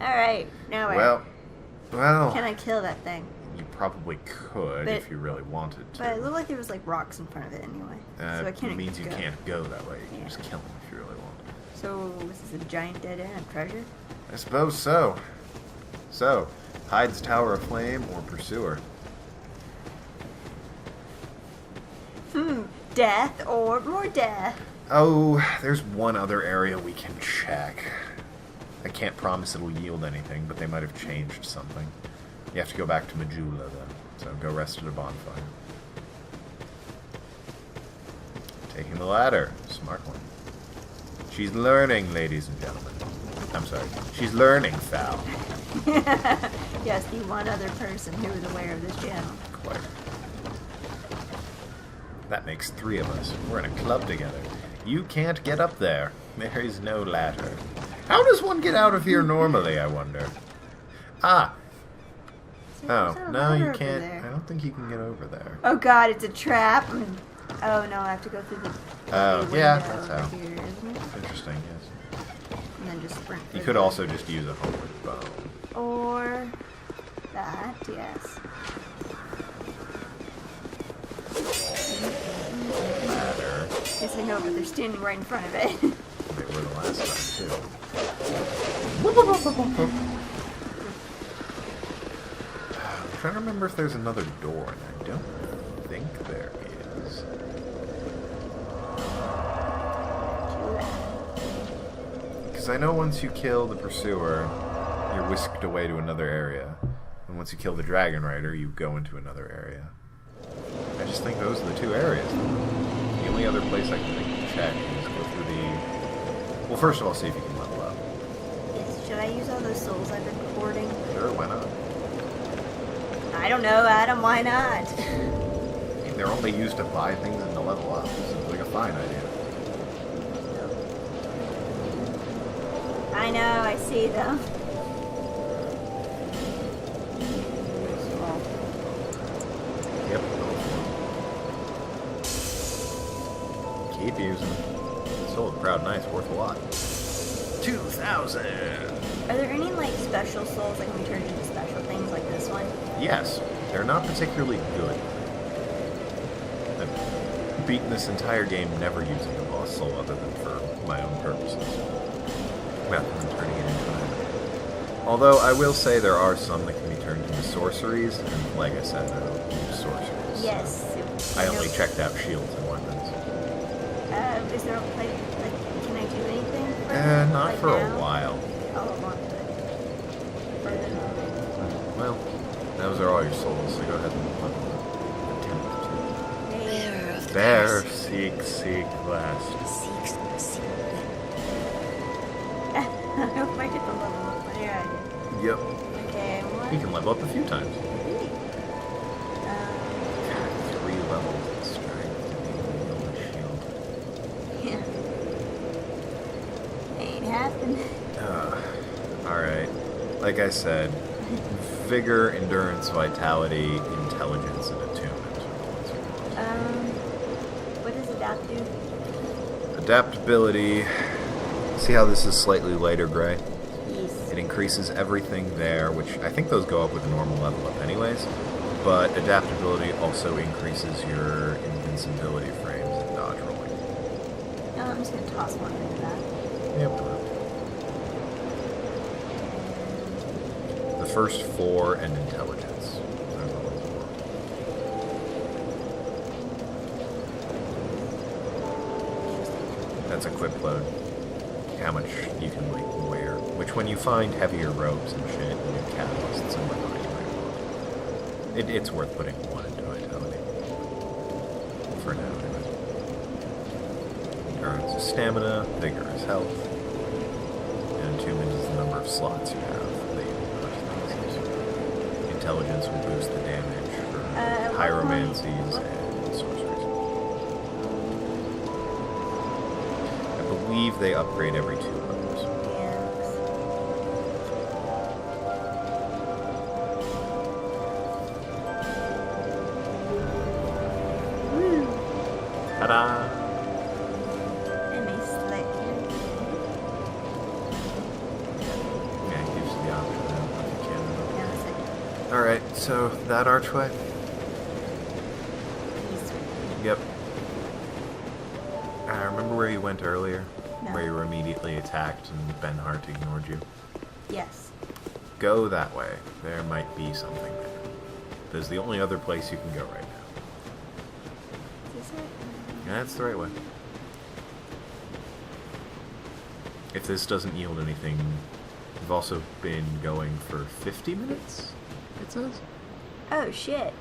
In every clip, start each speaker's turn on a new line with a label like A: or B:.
A: Alright, now where?
B: Well...
A: Can I kill that thing?
B: You probably could if you really wanted to.
A: But it looked like there was like rocks in front of it anyway. So I can't
B: it means you can't go that way. You can just kill him if you really want.
A: So, this is a giant dead end of treasure?
B: I suppose so. So, Hyde's Tower of Flame or Pursuer?
A: Death or more death?
B: Oh, there's one other area we can check. I can't promise it'll yield anything, but they might have changed something. You have to go back to Majula, though. So go rest at a bonfire. Taking the ladder. Smart one. She's learning, ladies and gentlemen. I'm sorry. She's learning, Foul.
A: Yes, the one other person who is aware of this channel.
B: Quite. That makes 3 of us. We're in a club together. You can't get up there. There is no ladder. How does one get out of here normally, I wonder? Ah! Oh, no, you can't. I don't think you can get over there.
A: Oh god, it's a trap. Oh no, I have to go through the
B: yeah, that's how.
A: here, isn't it?
B: Interesting, yes.
A: And then just sprint.
B: You could also just use a homeward bow.
A: Or that, yes.
B: Ladder.
A: Yes, I know, but they're standing right in front of it.
B: They were the last time, too. I'm trying to remember if there's another door, and I don't think there is. Because I know once you kill the Pursuer, you're whisked away to another area. And once you kill the Dragonrider, you go into another area. I just think those are the 2 areas. The only other place I can think to check is go through the... Well, first of all, see if you can level up.
A: Yes, should I use all those souls I've been hoarding?
B: Sure, why not?
A: I don't know, Adam, why not?
B: I mean, they're only used to buy things and to level up. Seems like a fine idea.
A: I know, I see them.
B: Yep. Keep using them. Sold a proud knight's worth a lot. 2,000!
A: Are there any, like, special souls that can be turned into special things like this one?
B: Yes. They're not particularly good. I've beaten this entire game never using a boss soul other than for my own purposes. Rather than turning it into an enemy. Although, I will say there are some that can be turned into sorceries, and like I said, I don't use sorceries.
A: Yes.
B: So I only checked out shields and weapons.
A: Is there a place, like, can I do anything?
B: Not
A: like
B: for
A: now?
B: a while.
A: Oh, I want to. Further.
B: Well, those are all your souls, so go ahead and attempt to. Bear, seek, last.
A: I hope I get the level up. Yeah, I did.
B: Yep.
A: Okay, what?
B: You can level up a few times.
A: Really?
B: 3 levels of strength on the shield.
A: Yeah. Ain't happening.
B: Alright. Like I said, vigor, endurance, vitality, intelligence, and attunement.
A: What does adapt do?
B: Adaptability. See how this is slightly lighter gray?
A: Yes.
B: It increases everything there, which I think those go up with a normal level up anyways. But adaptability also increases your invincibility frames and dodge rolling.
A: No, I'm just gonna toss one into that.
B: Yep. The first 4 and intelligence. Those are the ones that work. That's equip load. How much you can like wear. Which when you find heavier robes and shit and new catalysts and whatnot, you might want. It's worth putting 1 into vitality. For now, anyway. Endurance is stamina, vigor is health, and attunement is the number of slots you have. Intelligence will boost the damage for pyromancies and sorceries. I believe they upgrade every 2 levels. Ta-da!
A: And they slick.
B: Yeah, it gives you the Alright, so that archway?
A: East.
B: Yep. I remember where you went earlier?
A: No.
B: Where you were immediately attacked and Ben Hart ignored you?
A: Yes.
B: Go that way. There might be something there. There's the only other place you can go right now.
A: Is this it?
B: Yeah, that's the right way. If this doesn't yield anything, you've also been going for 50 minutes, it says?
A: Oh, shit.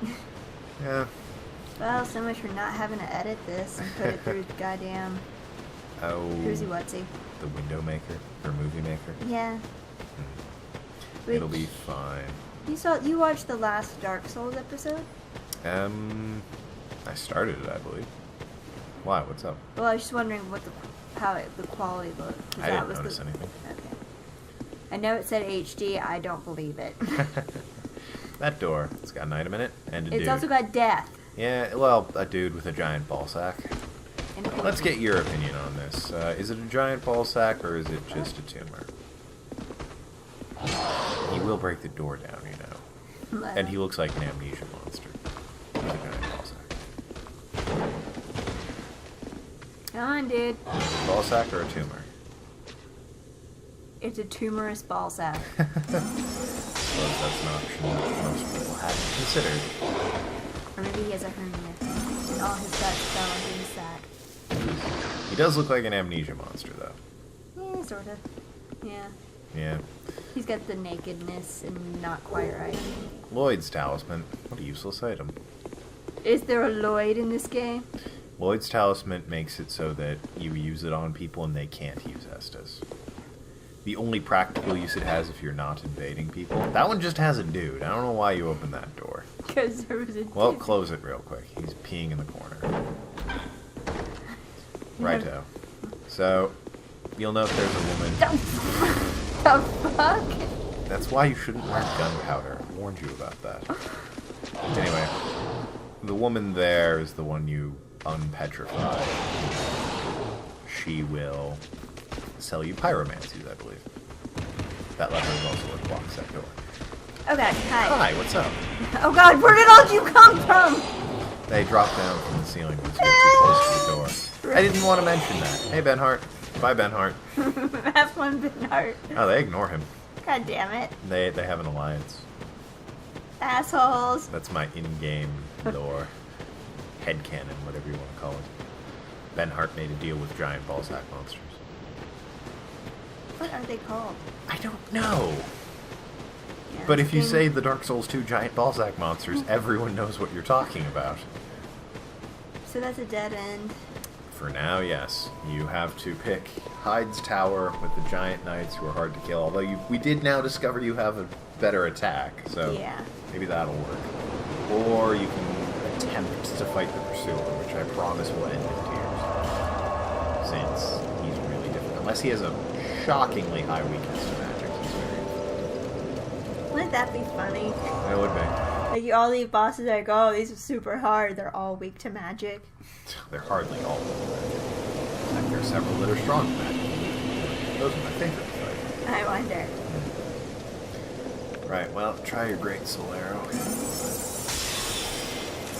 B: Yeah.
A: Well, so much for not having to edit this and put it through goddamn
B: Oh.
A: Who's Whatsy.
B: The window maker? Or movie maker?
A: Yeah.
B: It'll be fine.
A: You watched the last Dark Souls episode?
B: I started it, I believe. Why? What's up?
A: Well, I was just wondering what the quality looked. 'Cause
B: I
A: that
B: didn't
A: was
B: notice anything.
A: Okay. I know it said HD. I don't believe it.
B: That door. It's got an item in it and a dude.
A: It's also got death.
B: Yeah, well, a dude with a giant ball sack.
A: And a
B: Let's
A: painting.
B: get your opinion on this. Is it a giant ball sack or is it just a tumor? He will break the door down, you know. And he looks like an amnesia monster. He's a giant ball sack.
A: Come on, dude.
B: Ball sack or a tumor?
A: It's a tumorous ball sack.
B: Suppose that's an option that most people hadn't considered.
A: Or maybe he has a hernia. And all his guts fell into his sack.
B: He does look like an amnesia monster, though.
A: Yeah, sort of. Yeah.
B: Yeah.
A: He's got the nakedness and not quite right.
B: Lloyd's talisman. What a useless item.
A: Is there a Lloyd in this game?
B: Lloyd's talisman makes it so that you use it on people and they can't use Estus. The only practical use it has if you're not invading people. That one just has a dude. I don't know why you opened that door.
A: Because there was a
B: Well,
A: dude.
B: close it real quick. He's peeing in the corner. Righto. So, you'll note there's a woman.
A: The fuck?
B: That's why you shouldn't wear gunpowder. I warned you about that. Anyway, the woman there is the one you unpetrify. She will sell you pyromancies, I believe. That lever is also what blocks that door.
A: Oh god, hi.
B: Hi, what's up?
A: Oh god, where did all you come from?
B: They drop down from the ceiling once you get too close to the door. I didn't want to mention that. Hey, Ben Hart. Bye, Ben Hart.
A: Have fun, Ben Hart.
B: Oh, they ignore him.
A: God damn it.
B: They have an alliance.
A: Assholes.
B: That's my in-game lore. Headcanon, whatever you want to call it. Ben Hart made a deal with giant ballsack monsters.
A: What are they called?
B: I don't know.
A: Yeah,
B: But
A: this
B: if you
A: game-
B: say the Dark Souls 2 giant ballsack monsters, everyone knows what you're talking about.
A: So that's a dead end.
B: For now, yes. You have to pick Hyde's Tower with the giant knights who are hard to kill. Although we did now discover you have a better attack, so
A: Yeah.
B: maybe that'll work. Or you can attempt to fight the Pursuer, which I promise will end in tears. Since he's really difficult. Unless he has a shockingly high weakness to magic, he's very difficult.
A: Wouldn't that be funny?
B: That would be.
A: Like all these bosses are like, oh, these are super hard. They're all weak to magic.
B: They're hardly all weak to magic. In fact, there are several that are strong to magic. Those are my favorite to fight.
A: I wonder.
B: Right, well, try your Great Soul Arrow.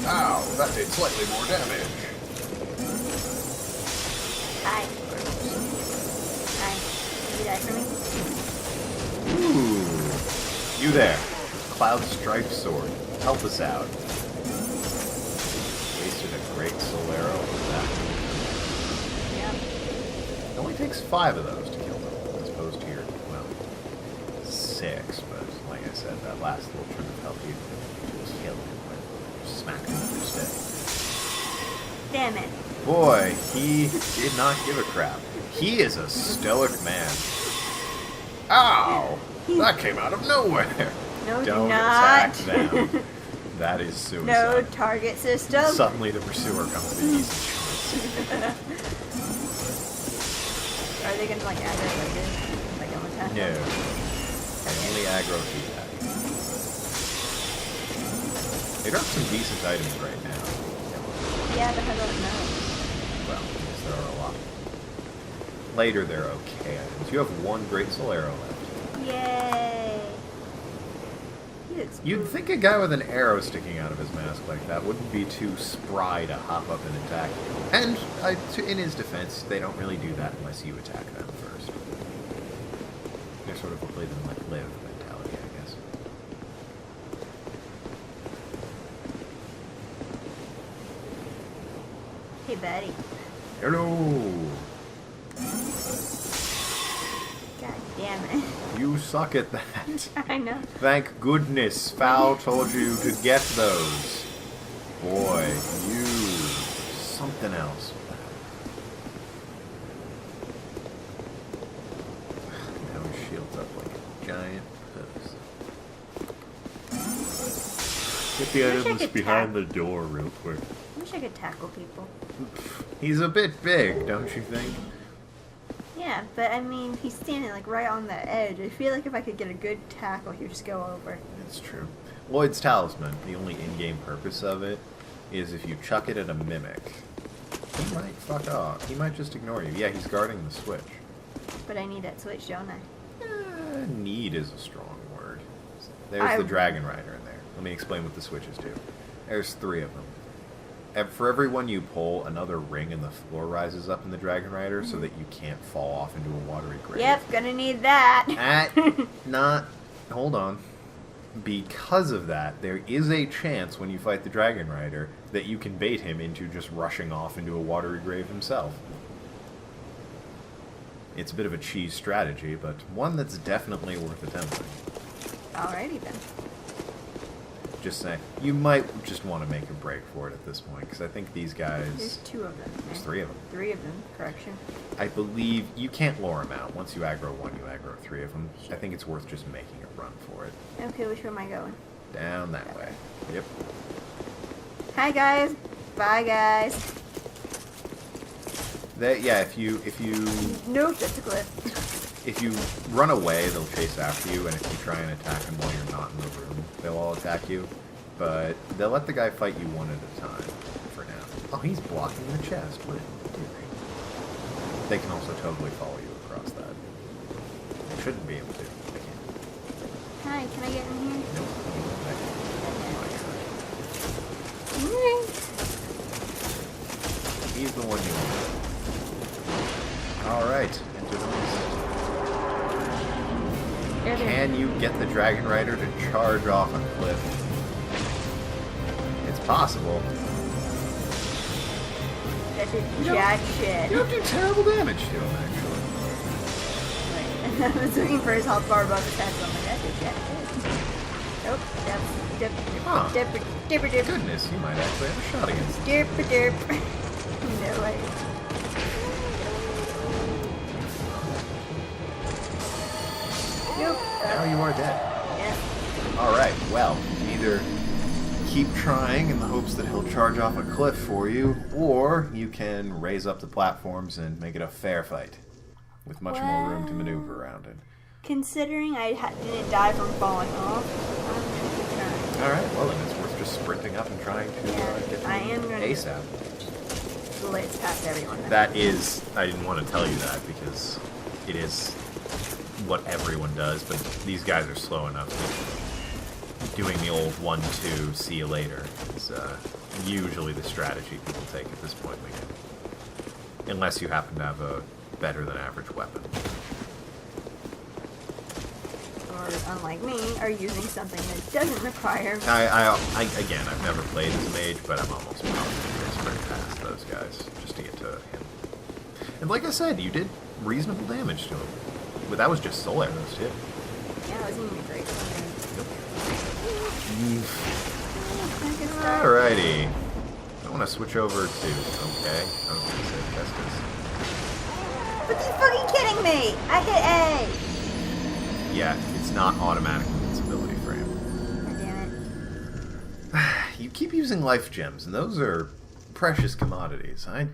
B: Ow, that did slightly more damage.
A: Hi. Hi. Did you die for me?
B: Ooh. You there. Cloud Striped Sword. Help us out. Wasted a Great Soul Arrow with that.
A: Yep.
B: It only takes 5 of those to kill them, as opposed to your, well, 6, but like I said, that last little trim of health you kill him when you smack him with your stick.
A: Damn it.
B: Boy, he did not give a crap. He is a stoic man. Ow! That came out of nowhere!
A: No, do
B: Don't
A: not.
B: attack them. That is suicide.
A: No target system.
B: Suddenly the Pursuer comes to easy choice.
A: Are they gonna like aggro later? Like on attack?
B: No. Only aggro feedback. They drop some decent items right now.
A: Yeah, but how about no?
B: Well, yes, there are a lot. Later, they're okay items. You have 1 Great Soul Arrow left.
A: Yay! it's...
B: You'd think a guy with an arrow sticking out of his mask like that wouldn't be too spry to hop up and attack you. And, in his defense, they don't really do that unless you attack them first. They're sort of a play them like live mentality, I guess.
A: Hey, buddy.
B: Hello!
A: God damn it.
B: You suck at that.
A: I know.
B: Thank goodness Fowl told you to get those. Boy, you... something else. Now his shield's up like a giant puss. Get the
A: I wish I
B: items
A: could
B: behind the door real quick.
A: I wish I could tackle people.
B: He's a bit big, don't you think?
A: Yeah, but I mean, he's standing like right on the edge. I feel like if I could get a good tackle, he would just go over.
B: That's true. Lloyd's Talisman, the only in-game purpose of it, is if you chuck it at a mimic, he might fuck off. He might just ignore you. Yeah, he's guarding the switch.
A: But I need that switch, don't I?
B: Need is a strong word. There's the Dragonrider in there. Let me explain what the switches do. There's 3 of them. For every one you pull, another ring in the floor rises up in the Dragonrider so that you can't fall off into a watery grave.
A: Yep, gonna need that.
B: Hold on. Because of that, there is a chance when you fight the Dragonrider that you can bait him into just rushing off into a watery grave himself. It's a bit of a cheese strategy, but one that's definitely worth attempting.
A: Alrighty then.
B: Just saying. You might just want to make a break for it at this point, because I think these guys...
A: There's 2 of them.
B: There's 3 of them.
A: 3 of them, correction.
B: I believe you can't lure them out. Once you aggro one, you aggro 3 of them. I think it's worth just making a run for it.
A: Okay, which way am I going?
B: Down that way. Yep.
A: Hi guys. Bye guys.
B: Yeah, if you
A: Nope, that's a cliff.
B: if you run away, they'll chase after you, and if you try and attack them while you're not in the room, they'll all attack you. But they'll let the guy fight you one at a time for now. Oh, he's blocking the chest. What a theory. They can also totally follow you across that. They shouldn't be able to. They can't.
A: Hi, can I get in here?
B: Nope. He's the one you want. Alright, into the mist. Can you get the Dragonrider to charge off a cliff? It's possible.
A: That did jack shit.
B: You don't do terrible damage to him, actually.
A: Right. I was looking for his health bar above his head, so I'm like, that did jack shit. Nope, that's dipper.
B: Goodness, you might actually have a shot against him.
A: Derp. No way. Nope.
B: Now you are dead.
A: Yeah.
B: Alright, well, either keep trying in the hopes that he'll charge off a cliff for you, or you can raise up the platforms and make it a fair fight, with much more room to maneuver around it.
A: Considering I didn't die from falling off, I'm going to keep trying.
B: Alright, well then it's worth just sprinting up and trying to get to
A: I am gonna
B: ASAP.
A: blitz past everyone.
B: That is, I didn't want to tell you that because it is what everyone does, but these guys are slow enough that doing the old 1-2, see you later is usually the strategy people take at this point in the game. Unless you happen to have a better than average weapon.
A: Or, unlike me, are using something that doesn't require...
B: Again, I've never played as a mage, but I'm almost positive to sprint past those guys just to get to him. And like I said, you did reasonable damage to him. But that was just soul arrows, too.
A: Yeah, it wasn't even great.
B: Alrighty. I want to switch over to... Okay. I was going to say Festus.
A: But you fucking kidding me! I hit A!
B: Yeah, it's not automatic invincibility for him.
A: God damn it.
B: You keep using life gems, and those are precious commodities. I'd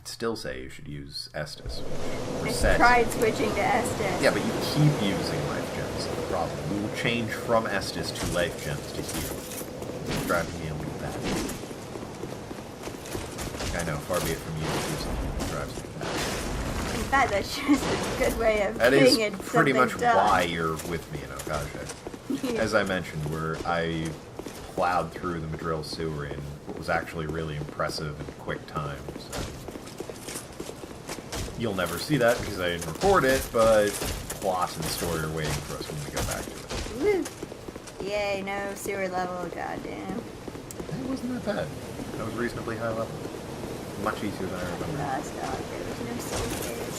B: still say you should use Estus.
A: I tried switching to Estus.
B: Yeah, but you keep using life gems. That's the problem. We will change from Estus to life gems to heal. It's driving me a little bad. I know, far be it from you to do something that drives me bad.
A: fact, that's just a good way of
B: That
A: getting
B: is
A: it
B: pretty much
A: something done.
B: why you're with me in Okage.
A: Yeah.
B: As I mentioned, where I plowed through the Madril sewer in what was actually really impressive and quick time. So. You'll never see that because I didn't record it, but plot and story are waiting for us when we go back to it.
A: Woo! Yay, no sewer level, goddamn.
B: It wasn't that bad. That was reasonably high level. Much easier than I remember.
A: Last dog, there was no stairs.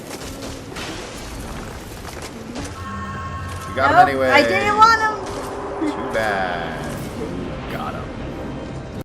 B: You got him
A: Nope,
B: anyway.
A: I didn't want him!
B: Too bad.